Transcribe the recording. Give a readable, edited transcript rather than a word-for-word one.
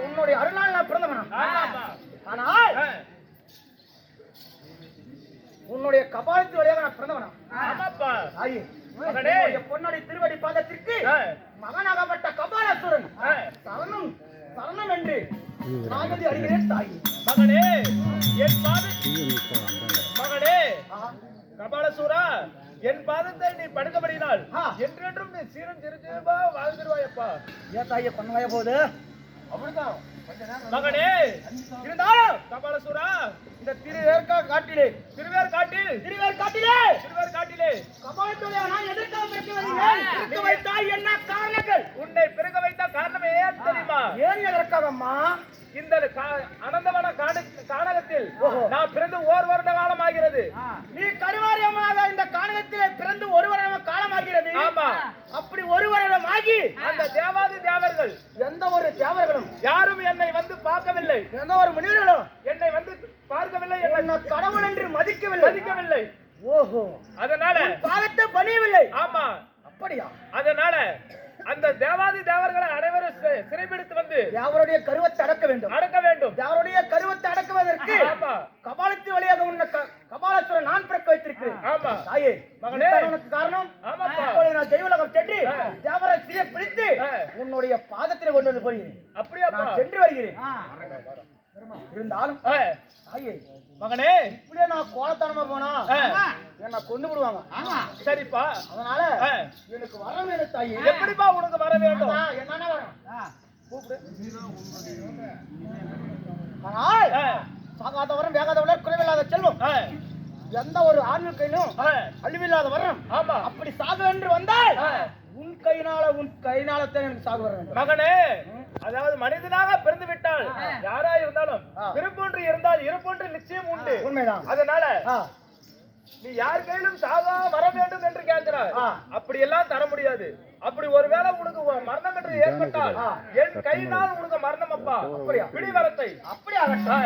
உன்னுடைய அருளால் நான் பிறந்தவனா? ஆனால் உன்னுடைய கபாலத்து வழியாக நான் பிறந்தவனா? தாயே, பொன்னாடி திருவடி பாதத்திற்கு மகனாகப்பட்ட கபாலசுரன் சரணம் சரணம் என்று நாகதி அடிக்கிறேன் தாயே. மகனே, என் மகனே கபாலசூரா, என் பாதத்தை நீ படுக்கபடினால் என்றென்றும் நீ சீரம் சிறுபா வாழ்ந்துருவாயப்பா. ஏன் தாயே பண்ணுவாய போது? அப்படிதான் மகனே. இருந்தாலும் கபாலசூரா, இந்த திருவேற்காட்டிலே கபாலத்துடைய நான் எதற்காக பிறக்க வைத்தாய்? என்ன காரணங்கள்? உன்னை பிறக்க வைத்த காரணமே தெரியுமா? ஏன் எதற்காகம்மா? இந்த அனந்தவன கானகத்தில் நான் பிறந்து 1 வருட காலம் ஆகிறது. நீ கருவாரியமாக இந்த கானகத்திலே பிறந்து 1 வருடம் காலம் ஆகிறது. ஆமா. அப்படி 1 வருடம் ஆகி அந்த தேவாதி தேவர்கள் எந்த ஒரு தேவர்களும் யாரும் என்னை வந்து பார்க்கவில்லை. எந்த ஒரு மனிதர்களும் என்னை வந்து பார்க்கவில்லை. என்ன கடவுள் என்று மதிக்கவில்லை. ஓஹோ, அதனால பாதத்தை பணியவில்லை. ஆமா. அப்படியா? அதனால அந்த தேவாதி தேவர்களை அனைவரும் சிறைபிடித்து வந்து யாவருடைய கருவத்தை அடக்க வேண்டும். யாருடைய கருவத்தை அடக்குவதற்கு கபாலத்து வழியாக உன்னை கபாலத்துடன் நான் பிறக்க வைத்திருக்கிறேன். ஆமா தாயே, மகனே, உனக்கு காரணம் ஆமாப்பா. நான் தெய்வலோகம் சென்று தேவரை சிறை பிடித்து உன்னுடைய பாதத்திலே கொண்டு வந்து போகிறேன். அப்படியா? நான் சென்று வருகிறேன். இருந்தாலும் தாயே மகனே, இப்படியே நான் கோலத்தனமா போனா என்ன கொண்டு விடுவாங்க. சரிப்பா. அதனால எனக்கு வர வேணும் தாயே. எப்படிப்பா உனக்கு வர வேண்டும்? என்னன்னா வரும் கூப்பிடு. ஆனால் சாகாதவரும் வேகாதவரும் குறைவில்லாத செல்வம் எந்த ஒரு ஆண்கள் கையிலும் அழிவில்லாத வரும். ஆமா. அப்படி சாக என்று வந்தால் உன் கையினாலத்தான் எனக்கு சாக வர வேண்டும். மகனே, அதாவது மனிதனாக பிறந்து விட்டால் யாரா இருந்தாலும் பிறப்பொன்று இருந்தால் இறப்பொன்று நிச்சயம் உண்டு. உண்மைதான். அதனால நீ யார் கையிலும் சாகா வர வேண்டும் என்று கேட்கிறாய். அப்படி எல்லாம் தர முடியாது. அப்படி ஒருவேளை உனக்கு மரணம் என்று ஏற்பட்டால் என் கையினால் உனக்கு மரணம் அப்பா. அப்படியா? பிடிவரத்தை அப்படி ஆகட்டும்.